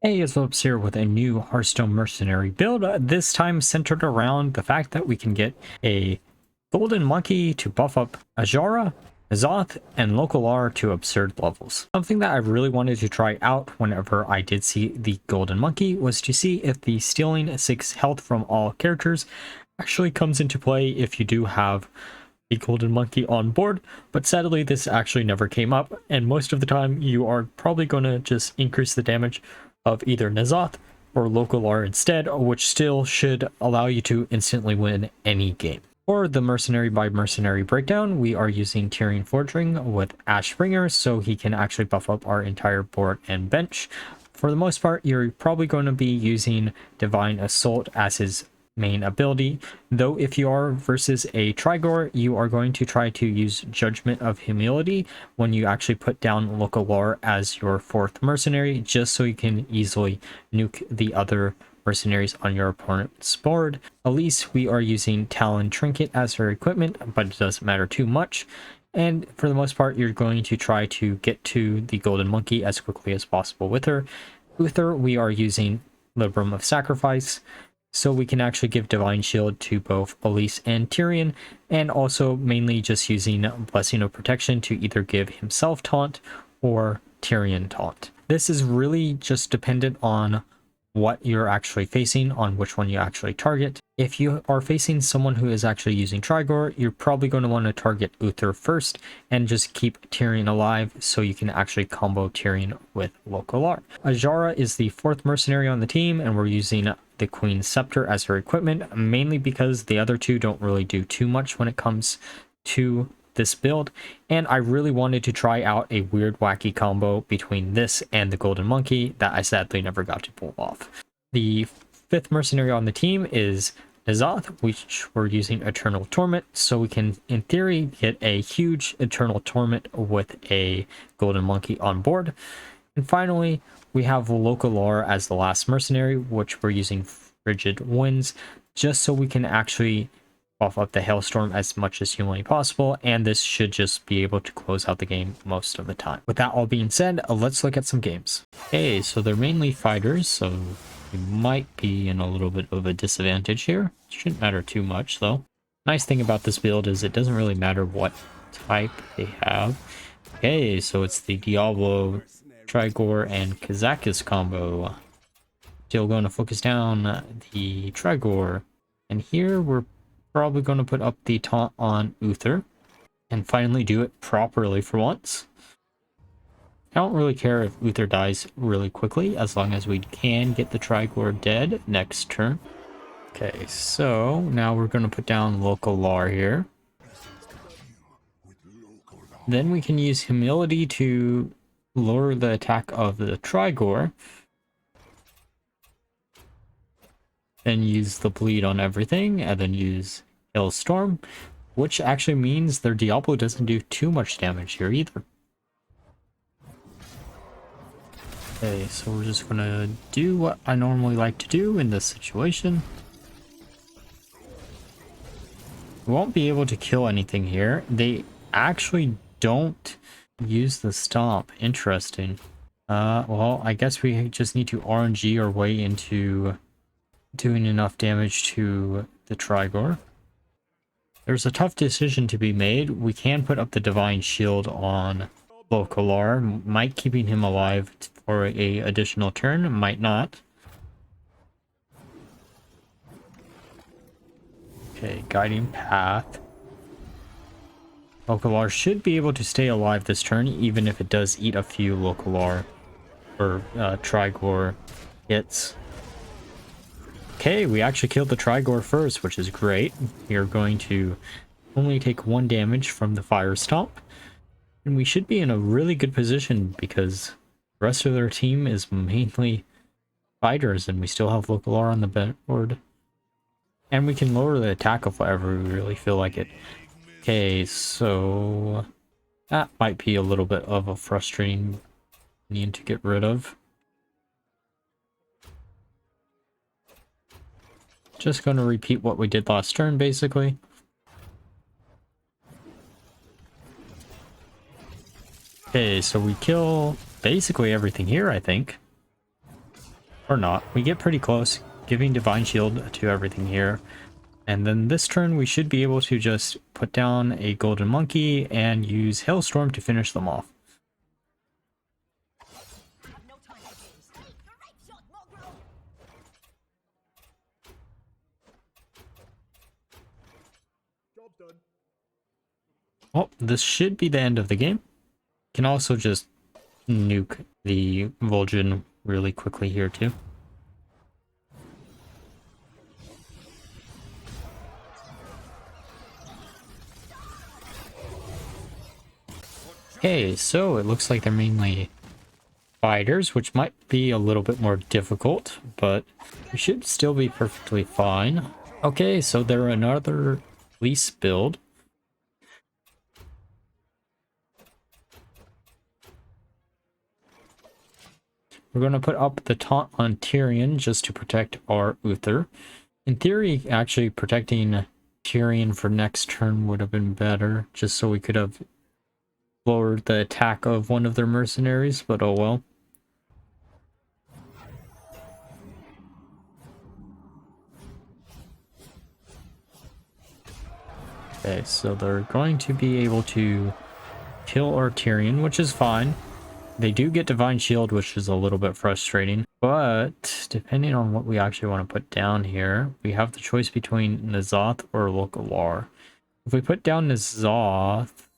Hey, Azshara here with a new Hearthstone Mercenary build, this time centered around the fact that we can get a golden monkey to buff up Azshara, Nzoth, and Lokholars to absurd levels. Something that I really wanted to try out whenever I did see the golden monkey was to see if the stealing 6 health from all characters actually comes into play if you do have a golden monkey on board, but sadly this actually never came up, and most of the time you are probably going to just increase the damage of either Nzoth or Lokholars instead, which still should allow you to instantly win any game. For the Mercenary by Mercenary Breakdown, we are using Tirion Fordring with Lightbringer, so he can actually buff up our entire board and bench. For the most part, you're probably going to be using Divine Assault as his main ability, though if you are versus a Trigor, you are going to try to use Judgment of Humility when you actually put down Lokholars as your 4th mercenary, just so you can easily nuke the other mercenaries on your opponent's board. Elise, we are using Talon Trinket as her equipment, but it doesn't matter too much. And for the most part, you're going to try to get to the golden monkey as quickly as possible with her. Uther, we are using Librum of Sacrifice, so we can actually give Divine Shield to both Elise and Tirion, and also mainly just using Blessing of Protection to either give himself taunt or Tirion taunt. This is really just dependent on what you're actually facing, on which one you actually target. If you are facing someone who is actually using Trigor, you're probably going to want to target Uther first and just keep Tirion alive so you can actually combo Tirion with Lokholars. Azshara is the 4th mercenary on the team, and we're using the Queen's Scepter as her equipment, mainly because the other two don't really do too much when it comes to this build, and I really wanted to try out a weird wacky combo between this and the golden monkey that I sadly never got to pull off. The 5th mercenary on the team is Nzoth, which we're using Eternal Torment, so we can in theory get a huge Eternal Torment with a golden monkey on board. And finally, we have Lokholars as the last mercenary, which we're using Frigid Winds, just so we can actually buff up the Hailstorm as much as humanly possible, and this should just be able to close out the game most of the time. With that all being said, let's look at some games. Okay, so they're mainly fighters, so we might be in a little bit of a disadvantage here. Shouldn't matter too much though. Nice thing about this build is it doesn't really matter what type they have. Okay, so it's the Diablo, Trigor, and Kazakus combo. Still going to focus down the Trigor, and here we're probably going to put up the taunt on Uther and finally do it properly for once. I don't really care if Uther dies really quickly as long as we can get the Trigor dead next turn. Okay, so now we're going to put down Lokholars here. Then we can use Humility to lower the attack of the Trigor. Then use the Bleed on everything, and then use Hailstorm, which actually means their Diablo doesn't do too much damage here either. Okay, so we're just gonna do what I normally like to do in this situation. We won't be able to kill anything here. They actually don't use the Stomp. Interesting. Well, I guess we just need to RNG our way into doing enough damage to the Trigor. There's a tough decision to be made. We can put up the Divine Shield on Lokholars, might keeping him alive for a additional turn, might not. Okay, Guiding Path. Lokholars should be able to stay alive this turn, even if it does eat a few Lokholars or Trigor hits. Okay, we actually killed the Trigor first, which is great. We are going to only take 1 damage from the Fire Stomp. And we should be in a really good position because the rest of their team is mainly fighters, and we still have Lokholars on the board. And we can lower the attack if ever we really feel like it. Okay, so that might be a little bit of a frustrating need to get rid of. Just going to repeat what we did last turn, basically. Okay, so we kill basically everything here, I think. Or not. We get pretty close, giving Divine Shield to everything here. And then this turn we should be able to just put down a Golden Monkey and use Hailstorm to finish them off. Well, this should be the end of the game. Can also just nuke the Vol'jin really quickly here too. Okay, so it looks like they're mainly fighters, which might be a little bit more difficult, but we should still be perfectly fine. Okay, so they're another Elise build. We're going to put up the taunt on Tirion just to protect our Uther. In theory, actually protecting Tirion for next turn would have been better, just so we could have lowered the attack of one of their mercenaries, but oh well. Okay, so they're going to be able to kill our Tirion, which is fine. They do get Divine Shield, which is a little bit frustrating, but depending on what we actually want to put down here, we have the choice between Nzoth or Lokhollar. If we put down Nzoth,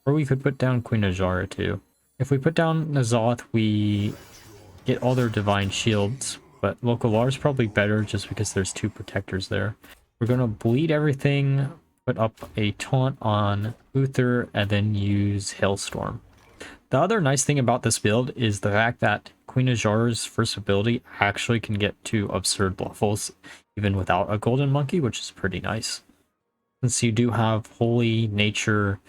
or we could put down Queen Azshara too. If we put down Nzoth, we get all their Divine Shields, but Lokholar is probably better just because there's two protectors there. We're going to bleed everything, put up a taunt on Uther, and then use Hailstorm. The other nice thing about this build is the fact that Queen Azshara's first ability actually can get to absurd levels even without a Golden Monkey, which is pretty nice. Since you do have Holy, Nature,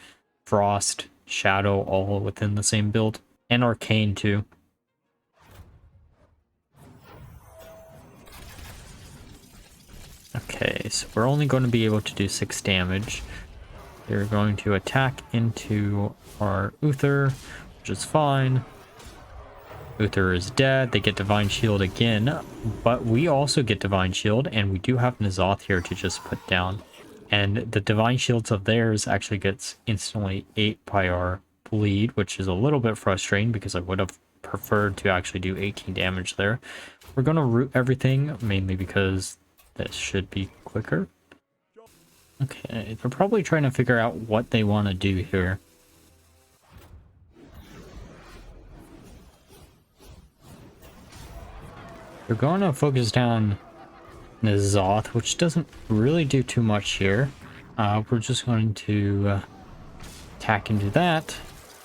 Frost, Shadow all within the same build, and Arcane too. Okay, so we're only going to be able to do 6 damage. They're going to attack into our Uther, which is fine. Uther is dead. They get Divine Shield again, but we also get Divine Shield, and we do have Nzoth here to just put down. And the Divine Shields of theirs actually gets instantly 8 by our bleed, which is a little bit frustrating because I would have preferred to actually do 18 damage there. We're going to root everything, mainly because this should be quicker. Okay, they're probably trying to figure out what they want to do here. They're going to focus down Nzoth, which doesn't really do too much here. We're just going to attack into that,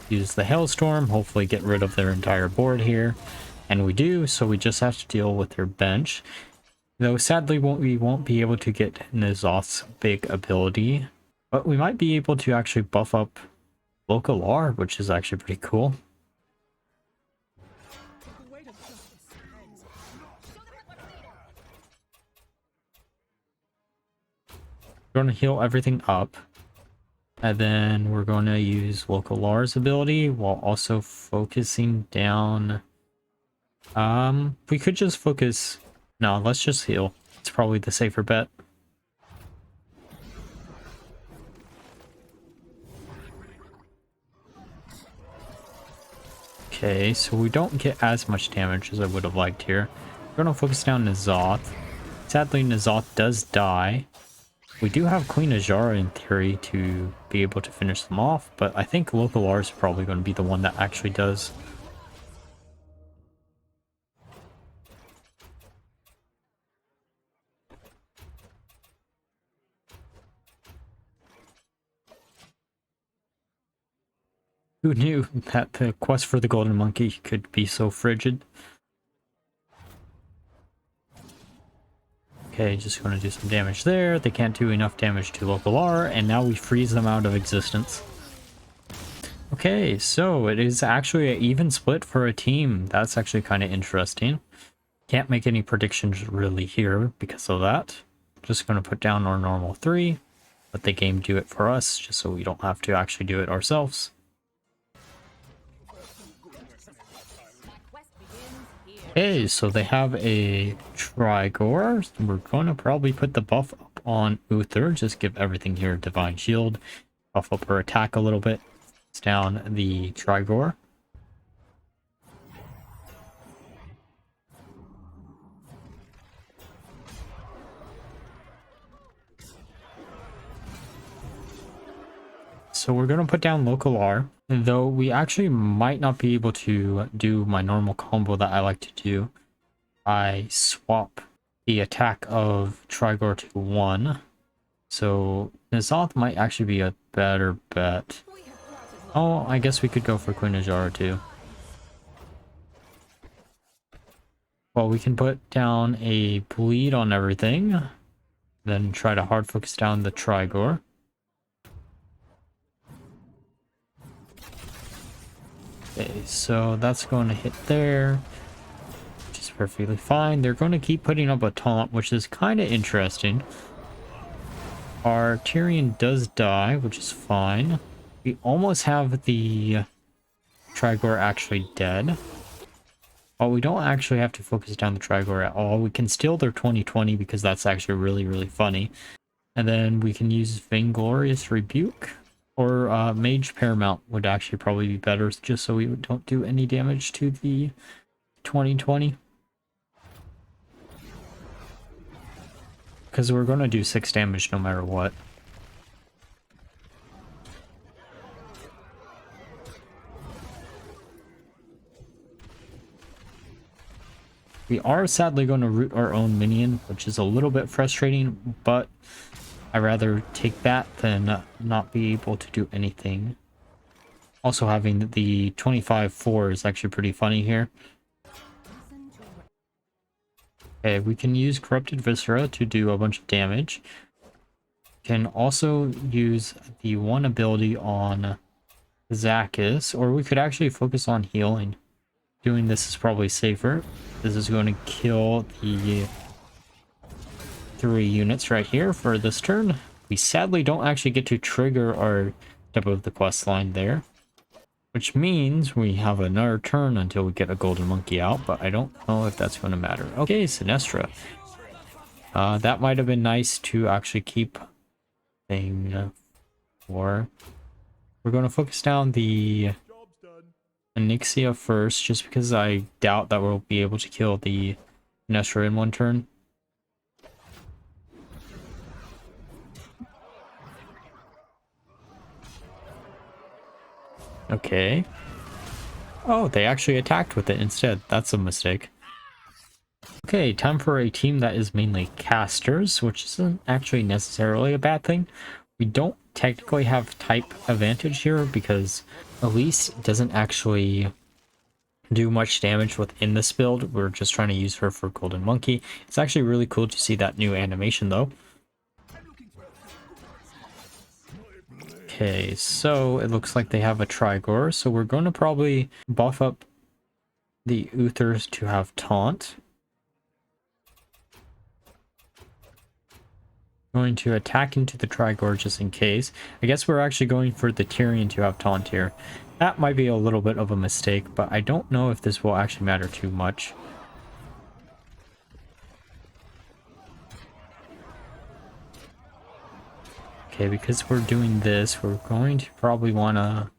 use the Hailstorm, hopefully get rid of their entire board here. And we do, so we just have to deal with their bench. Though sadly we won't be able to get Nzoth's big ability, but we might be able to actually buff up Lokholars, which is actually pretty cool. We're going to heal everything up, and then we're going to use Lokholar's ability while also focusing down. We could just focus. No, let's just heal. It's probably the safer bet. Okay, so we don't get as much damage as I would have liked here. We're going to focus down Nzoth. Sadly, Nzoth does die. We do have Queen Azshara in theory to be able to finish them off, but I think Lokholars is probably going to be the one that actually does. Who knew that the quest for the Golden Monkey could be so frigid? Okay, just going to do some damage there. They can't do enough damage to Lokholar, and now we freeze them out of existence. Okay, so it is actually an even split for a team. That's actually kind of interesting. Can't make any predictions really here because of that. Just going to put down our normal 3. Let the game do it for us, just so we don't have to actually do it ourselves. Okay, so they have a Trigor. We're going to probably put the buff up on Uther. Just give everything here a Divine Shield. Buff up her attack a little bit. It's down the Trigor. So we're going to put down Lokholar, though we actually might not be able to do my normal combo that I like to do. I swap the attack of Trigor to 1. So Nzoth might actually be a better bet. Oh, I guess we could go for Queen Azshara too. Well, we can put down a bleed on everything, then try to hard focus down the Trigor. Okay, so that's going to hit there, which is perfectly fine. They're going to keep putting up a taunt, which is kind of interesting. Our Tirion does die, which is fine. We almost have the Trigor actually dead. Well, we don't actually have to focus down the Trigor at all. We can steal their 2020 because that's actually really, really funny. And then we can use Vainglorious Rebuke. Or Mage Paramount would actually probably be better, just so we don't do any damage to the 2020. Because we're going to do 6 damage no matter what. We are sadly going to root our own minion, which is a little bit frustrating, but I'd rather take that than not be able to do anything. Also, having the 25-4 is actually pretty funny here. Okay, we can use Corrupted Viscera to do a bunch of damage. Can also use the one ability on Zakis, or we could actually focus on healing. Doing this is probably safer. This is going to kill the 3 units right here for this turn. We sadly don't actually get to trigger our step of the quest line there, which means we have another turn until we get a golden monkey out, but I don't know if that's going to matter. Okay, Sinestra. That might have been nice to actually keep thing for. We're going to focus down the Onyxia first, just because I doubt that we'll be able to kill the Sinestra in one turn. Okay. Oh, they actually attacked with it instead. That's a mistake. Okay, time for a team that is mainly casters, which isn't actually necessarily a bad thing. We don't technically have type advantage here because Elise doesn't actually do much damage within this build. We're just trying to use her for Golden Monkey. It's actually really cool to see that new animation though. Okay, so it looks like they have a Trigor, so we're going to probably buff up the Uthers to have Taunt. Going to attack into the Trigor just in case. I guess we're actually going for the Tirion to have Taunt here. That might be a little bit of a mistake, but I don't know if this will actually matter too much. Okay, because we're doing this, we're going to probably want to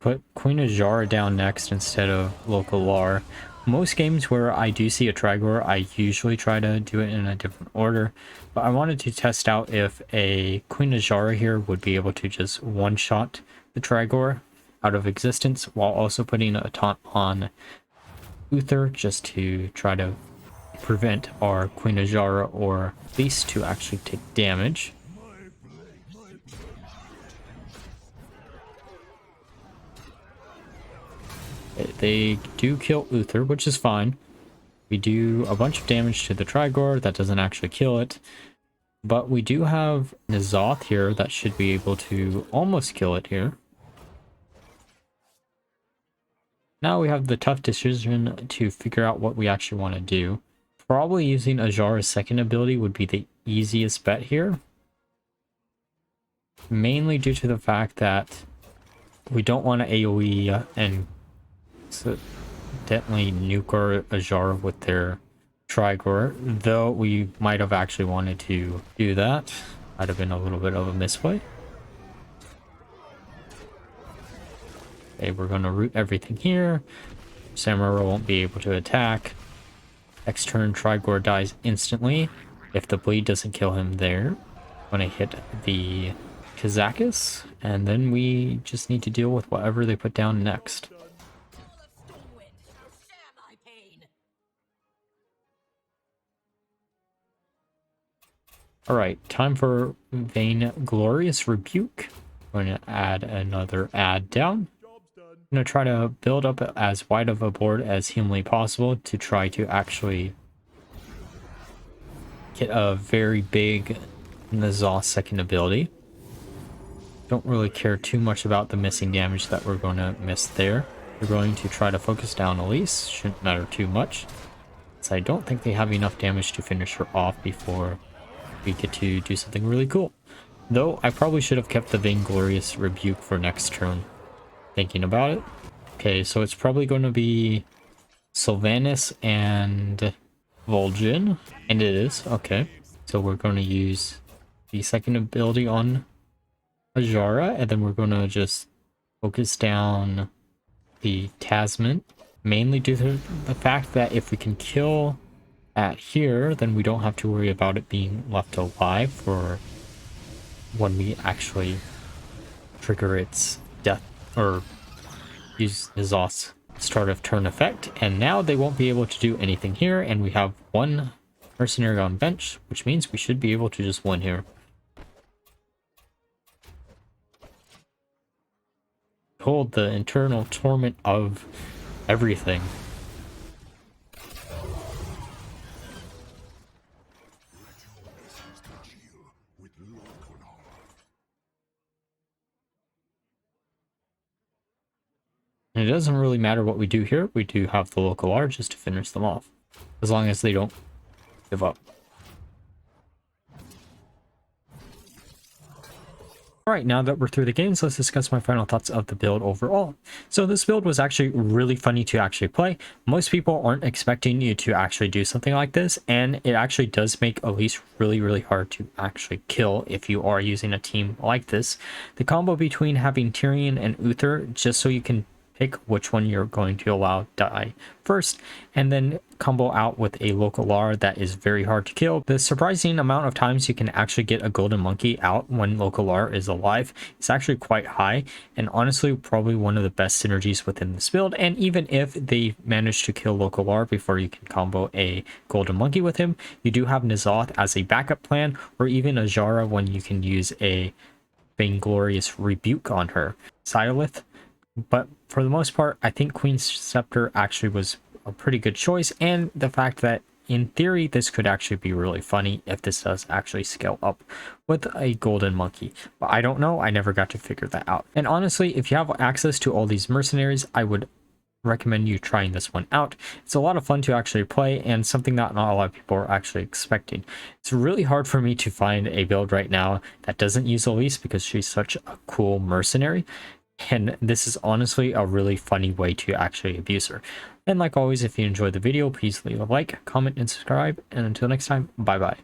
put Queen Azshara down next instead of Lokholar. Most games where I do see a Trigor, I usually try to do it in a different order, but I wanted to test out if a Queen Azshara here would be able to just one-shot the Trigor out of existence while also putting a taunt on Uther just to try to prevent our Queen Azshara or Elise to actually take damage. They do kill Uther, which is fine. We do a bunch of damage to the Trigor. That doesn't actually kill it. But we do have Nzoth here that should be able to almost kill it here. Now we have the tough decision to figure out what we actually want to do. Probably using Azshara's second ability would be the easiest bet here. Mainly due to the fact that we don't want to AoE and accidentally nuke our Azshara with their Trigor, though we might have actually wanted to do that. Might have been a little bit of a misplay. Okay, we're going to root everything here. Samura won't be able to attack. Next turn, Trigor dies instantly if the bleed doesn't kill him there. I'm going to hit the Kazakis, and then we just need to deal with whatever they put down next. Alright, time for Vainglorious Rebuke. I'm going to add another add down. I'm going to try to build up as wide of a board as humanly possible to try to actually get a very big Nzoth second ability. Don't really care too much about the missing damage that we're going to miss there. We're going to try to focus down Elise. Shouldn't matter too much, so I don't think they have enough damage to finish her off before we get to do something really cool. Though I probably should have kept the Vainglorious Rebuke for next turn, thinking about it. Okay, so it's probably going to be Sylvanas and Vol'jin, and it is. Okay, so we're going to use the second ability on Azshara, and then we're going to just focus down the Tasman, mainly due to the fact that if we can kill at here, then we don't have to worry about it being left alive for when we actually trigger its death or use Nzoth's start of turn effect. And now they won't be able to do anything here, and we have one mercenary on bench, which means we should be able to just win here. Hold the internal torment of everything. And it doesn't really matter what we do here. We do have the Lokholar just to finish them off, as long as they don't give up. Alright, now that we're through the games, let's discuss my final thoughts of the build overall. So this build was actually really funny to actually play. Most people aren't expecting you to actually do something like this, and it actually does make Elise really hard to actually kill if you are using a team like this. The combo between having Tirion and Uther, just so you can pick which one you're going to allow die first, and then combo out with a Lokholar that is very hard to kill. The surprising amount of times you can actually get a golden monkey out when Lokholar is alive is actually quite high, and honestly probably one of the best synergies within this build. And even if they manage to kill Lokholar before you can combo a golden monkey with him, you do have Nzoth as a backup plan, or even Azshara when you can use a Vainglorious Rebuke on her. Silith. But for the most part, I think Queen's Scepter actually was a pretty good choice, and the fact that in theory this could actually be really funny if this does actually scale up with a golden monkey. But I don't know, I never got to figure that out. And honestly, if you have access to all these mercenaries, I would recommend you trying this one out. It's a lot of fun to actually play, and something that not a lot of people are actually expecting. It's really hard for me to find a build right now that doesn't use Elise because she's such a cool mercenary. And this is honestly a really funny way to actually abuse her. And like always, if you enjoyed the video, please leave a like, comment, and subscribe. And until next time, bye bye.